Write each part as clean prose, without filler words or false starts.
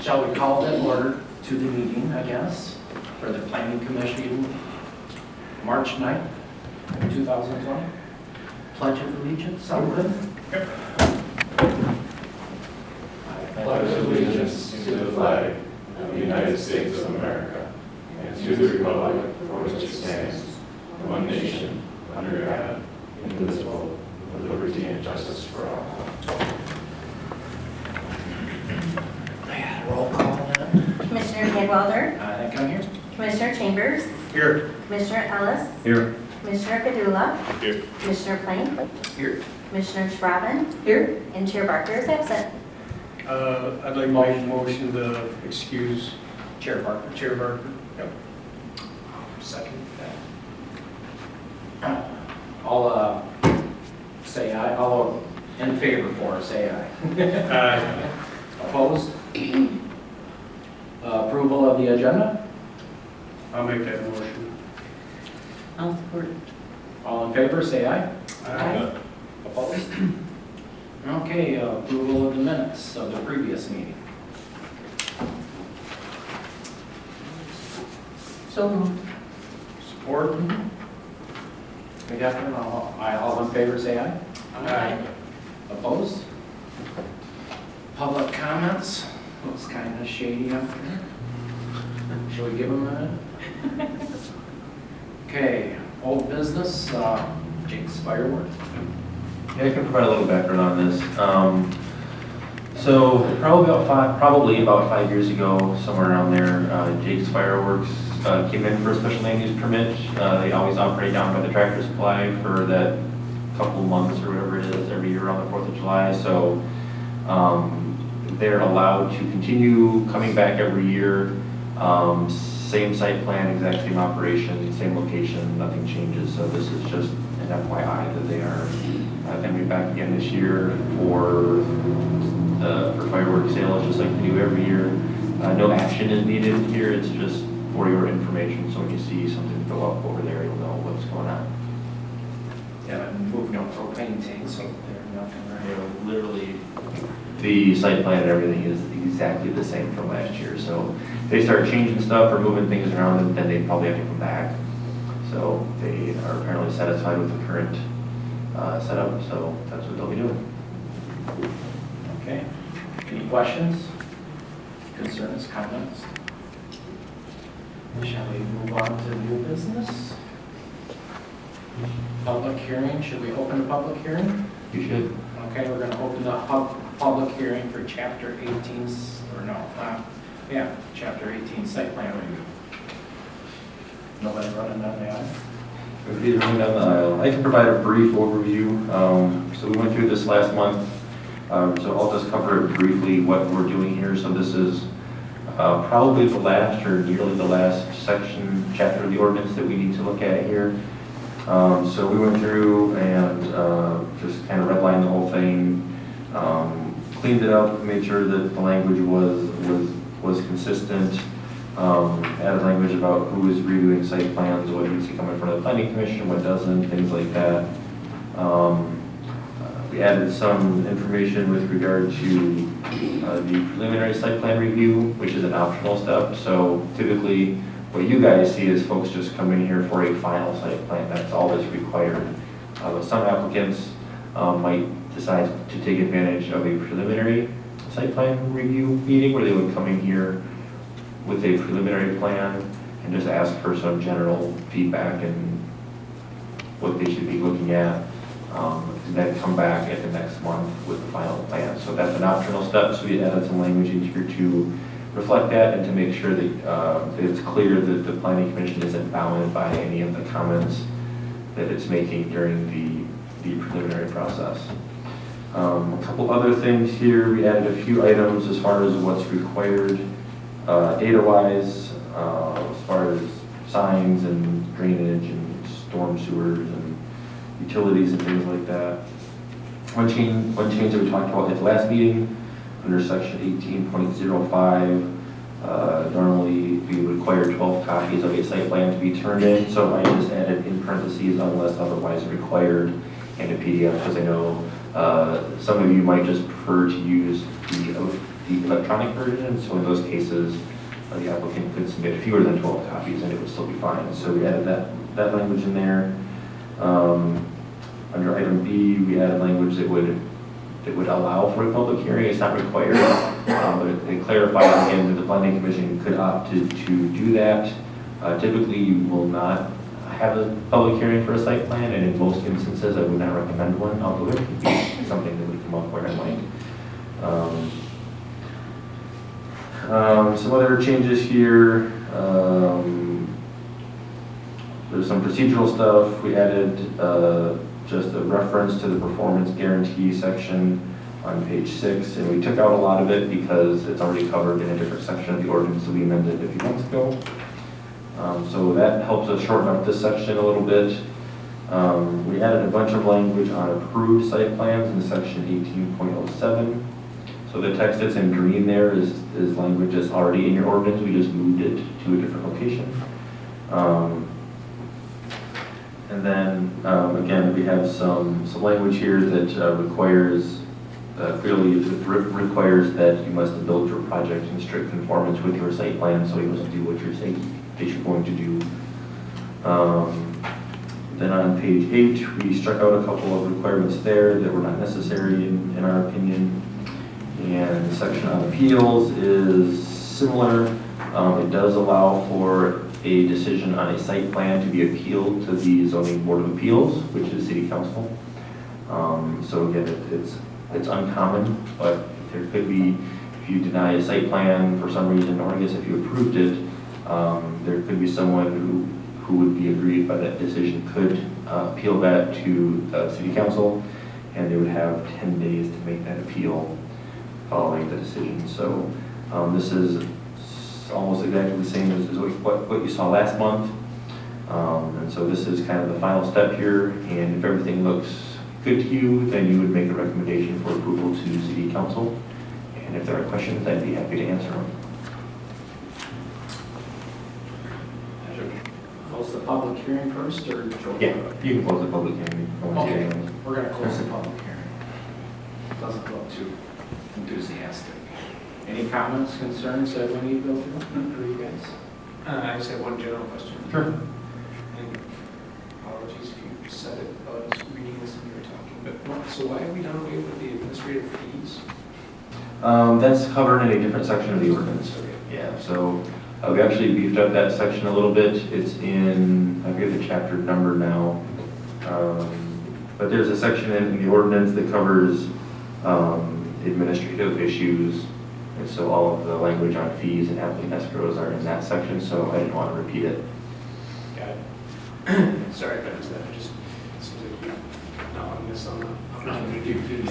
Shall we call to order to the meeting, I guess, for the Planning Commission, March 9th, 2020? Pledge of Allegiance, sound good? I pledge allegiance to the flag of the United States of America and to the republic for which it stands, one nation, under God, indivisible, with liberty and justice for all. Roll call then. Commissioner Cadwalder, I think I'm here. Commissioner Chambers, Here. Commissioner Ellis, Here. Commissioner Padula, Here. Commissioner Plank, Here. Commissioner Schraven, here, and Chair Barker is absent. I'd like to make a motion to excuse Chair Barker. Chair Barker. Second. All say aye. All in favor for, say aye. Opposed? Approval of the agenda? I'll make that motion. I'll support. All in favor, say aye. Aye. Opposed? Okay, approval of the minutes of the previous meeting. So moved. Support? We got them all in favor, say aye. Aye. Opposed? Public comments? Looks kind of shady up there. Shall we give them a minute? Okay, old business, Jake's Fireworks. Yeah, I can provide a little background on this. So probably about 5 years ago, somewhere around there, Jake's Fireworks came in for a special land use permit. They always operate down by the Tractor Supply for that couple months or whatever it is every year around the 4th of July. So they're allowed to continue coming back every year. Same site plan, exact same operation, same location, nothing changes. So this is just an FYI that they are coming back again this year for fireworks sales, just like we do every year. No action is needed here. It's just for your information. So when you see something go up over there, you'll know what's going on. Yeah, moved no propane tanks over there, nothing, You right? know, literally, the site plan and everything is exactly the same from last year. So if they start changing stuff or moving things around, then they probably have to come back. So they are apparently satisfied with the current setup, so that's what they'll be doing. Okay. Any questions, concerns, comments? Shall we move on to new business? Public hearing, should we open a public hearing? You should. Okay, we're going to open up public hearing for Chapter 18, or no, Chapter 18 site plan review. Nobody running down the aisle? Everybody's running down the aisle. I can provide a brief overview. So we went through this last month. So I'll just cover it briefly what we're doing here. So this is probably the last or nearly the last chapter of the ordinance that we need to look at here. So we went through and just kind of redlined the whole thing, cleaned it up, made sure that the language was consistent, added language about who is redoing site plans, what needs to come in front of the planning commission, what doesn't, things like that. We added some information with regard to the preliminary site plan review, which is an optional step. So typically, what you guys see is folks just come in here for a final site plan. That's all that's required. But some applicants might decide to take advantage of a preliminary site plan review meeting where they would come in here with a preliminary plan and just ask for some general feedback and what they should be looking at, and then come back at the next month with the final plan. So that's an optional step. So we added some language in here to reflect that and to make sure that it's clear that the Planning Commission isn't bound by any of the comments that it's making during the preliminary process. A couple other things here. We added a few items as far as what's required data-wise, as far as signs and drainage and storm sewers and utilities and things like that. One change that we talked about at the last meeting, under section 18.05, normally we would require 12 copies of a site plan to be turned in, so I just added in parentheses unless otherwise required in a PDF, because I know some of you might just prefer to use the the electronic version. So in those cases, the applicant could submit fewer than 12 copies and it would still be fine. So we added that language in there. Under item B, we added language that would allow for a public hearing. It's not required, but it clarified again that the planning commission could opt to do that. Typically, you will not have a public hearing for a site plan, and in most instances, I would not recommend one, although it could be something that would come up where I might. Some other changes here. There's some procedural stuff. We added just a reference to the performance guarantee section on page 6, and we took out a lot of it because it's already covered in a different section of the ordinance that we amended a few months ago. So that helps us shorten up this section a little bit. We added a bunch of language on approved site plans in section 18.07. So the text that's in green there is language that's already in your ordinance. We just moved it to a different location. And then, again, we have some language here that requires, clearly requires that you must build your project in strict conformance with your site plan, so you must do what you're saying that you're going to do. Then on page 8, we struck out a couple of requirements there that were not necessary in our opinion. And the section on appeals is similar. It does allow for a decision on a site plan to be appealed to the Zoning Board of Appeals, which is City Council. So again, it's uncommon, but there could be, if you deny a site plan for some reason, or I guess if you approved it, there could be someone who would be aggrieved by that decision could appeal that to City Council, and they would have 10 days to make that appeal following the decision. So this is almost exactly the same as what you saw last month. And so this is kind of the final step here, and if everything looks good to you, then you would make a recommendation for approval to City Council. And if there are questions, I'd be happy to answer them. Close the public hearing first, or? Yeah, you can close the public hearing. Okay, we're gonna close the public hearing. Doesn't look too enthusiastic. Any comments, concerns that we need to go through for you guys? I just have one general question. Sure. And apologies if you said it, I was reading this when you were talking, but so why have we done away with the administrative fees? That's covered in a different section of the ordinance. Okay. Yeah, so we actually beefed up that section a little bit. It's in, I forget the chapter number now, but there's a section in the ordinance that covers administrative issues. And so all of the language on fees and applicant escrows are in that section, so I didn't want to repeat it. Got it. Sorry if I missed that, it just seems like you're not on this on the opportunity to do fees.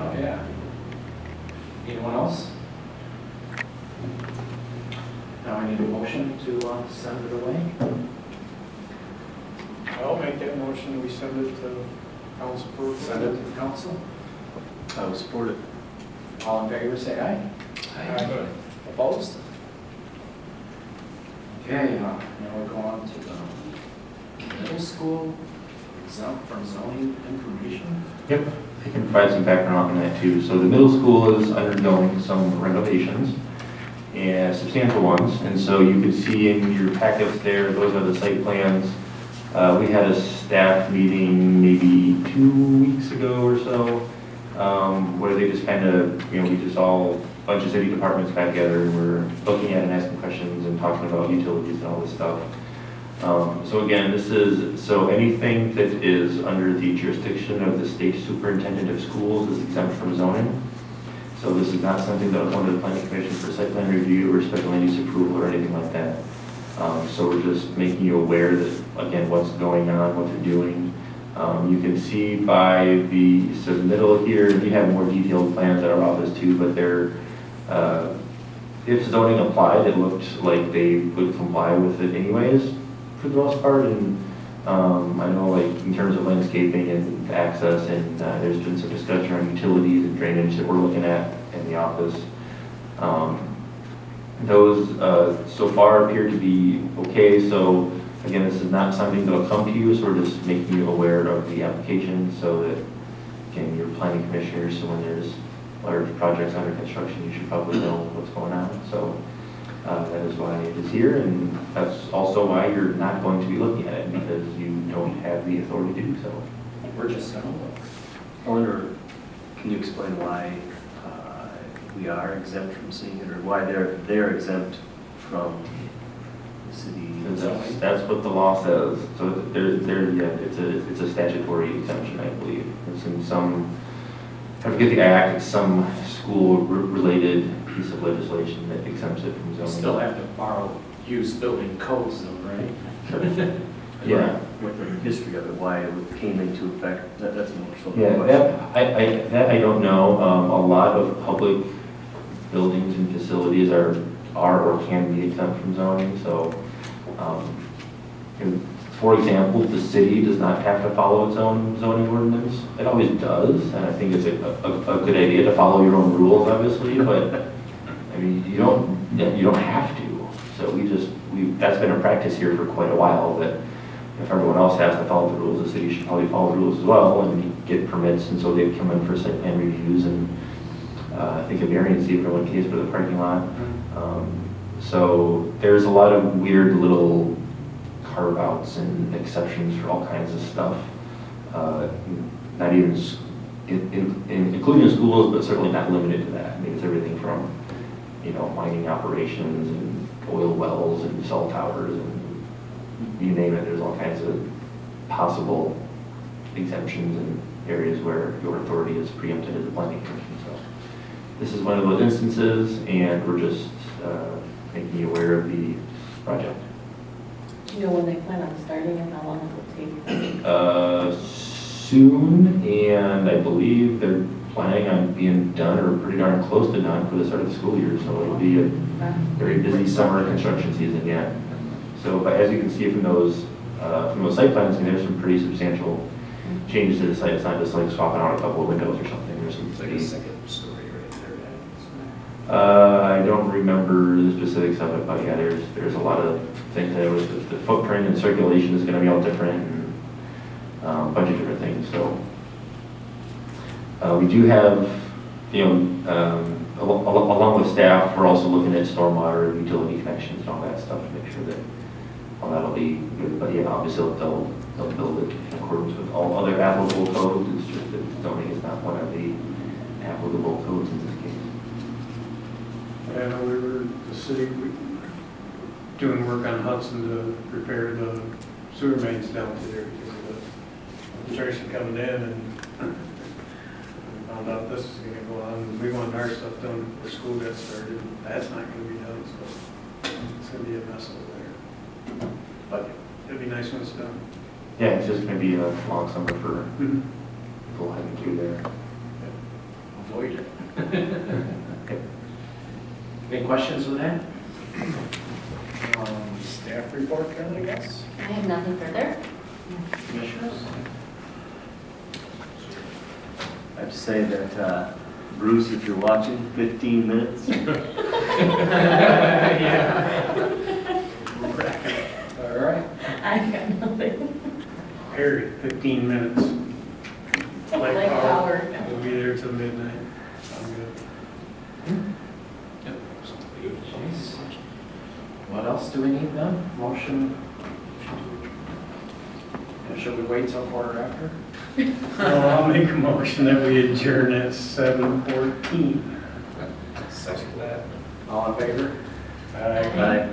Oh, yeah. Anyone else? Now I need a motion to send it away. I'll make that motion, we send it to council approval. Send it to the council. I will support it. All in favor, say aye. Aye. Opposed? Okay, now we'll go on to the middle school from zoning information. Yep, I can provide some background on that too. So the middle school is undergoing some renovations, and substantial ones. And so you can see in your packets there, those are the site plans. We had a staff meeting maybe 2 weeks ago or so, where they just kind of, we just all, a bunch of city departments got together and we're looking at and asking questions and talking about utilities and all this stuff. So again, so anything that is under the jurisdiction of the state superintendent of schools is exempt from zoning. So this is not something that will come to the planning commission for site plan review or special land use approval or anything like that. So we're just making you aware that, again, what's going on, what they're doing. You can see by the submittal here, we have more detailed plans at our office too, but they're, if zoning applied, it looked like they would comply with it anyways, for the most part. And I know, like, in terms of landscaping and access, and there's been some discussion on utilities and drainage that we're looking at in the office. Those so far appear to be okay. So again, this is not something that will come to you, so we're just making you aware of the application so that, again, your planning commissioners, so when there's large projects under construction, you should probably know what's going on. So that is why it is here, and that's also why you're not going to be looking at it, because you don't have the authority to do so. We're just gonna look. I wonder, can you explain why we are exempt from seeing it, or why they're exempt from the city? That's what the law says. So it's a statutory exemption, I believe. It's in some, I forget the act, it's some school-related piece of legislation that exempts it from You zoning. still have to use building codes though, right? Yeah. What the history of it, why it came into effect, that's more so. the Yeah, question. that I don't know. A lot of public buildings and facilities are or can be exempt from zoning, so, for example, the city does not have to follow its own zoning ordinance. It always does, and I think it's a good idea to follow your own rules, obviously, but, I mean, you don't have to. So that's been a practice here for quite a while, that if everyone else has to follow the rules, the city should probably follow the rules as well and get permits, and so they come in for site plan reviews and I think a variance even in one case for the parking lot. So there's a lot of weird little carve-outs and exceptions for all kinds of stuff. Not even, including schools, but certainly not limited to that. I mean, it's everything from, mining operations and oil wells and cell towers and you name it. There's all kinds of possible exemptions in areas where your authority is preempted as a planning commission. So this is one of those instances, and we're just making you aware of the project. Do you know when they plan on starting and how long it will take? Soon, and I believe they're planning on being done or pretty darn close to done for the start of the school year, so it'll be a very busy summer construction season, yeah. So, but as you can see from those site plans, I mean, there's some pretty substantial changes to the site. It's not just like swapping out a couple of windows or something. There's some It's like a second story right there. I don't remember the specifics of it, but yeah, there's a lot of things there with the footprint and circulation is gonna be all different, and a bunch of different things, so. We do have, along with staff, we're also looking at stormwater and utility connections and all that stuff to make sure that all that'll be good, but yeah, obviously they'll build it in accordance with all other applicable codes. It's just that zoning is not one of the applicable codes in this case. Yeah, we were, the city, doing work on Hudson to repair the sewer mains down to there because of the filtration coming in, and we found out this is gonna go on. We wanted our stuff done before school got started. That's not gonna be done, so it's gonna be a mess over there. But it'd be nice when it's done. Yeah, it's just gonna be a long summer for people having to do there. Avoid it. Any questions with that? Staff report, Karen, I guess? I have nothing further. Commissioners? I have to say that, Bruce, if you're watching, 15 minutes. All right. I got nothing. Harry, 15 minutes. Like power. We'll be there till midnight. I'm good. What else do we need then? Motion? Should we wait till quarter after? Well, I'll make a motion that we adjourn at 7:14. Second that. All in favor? Aye. Bye.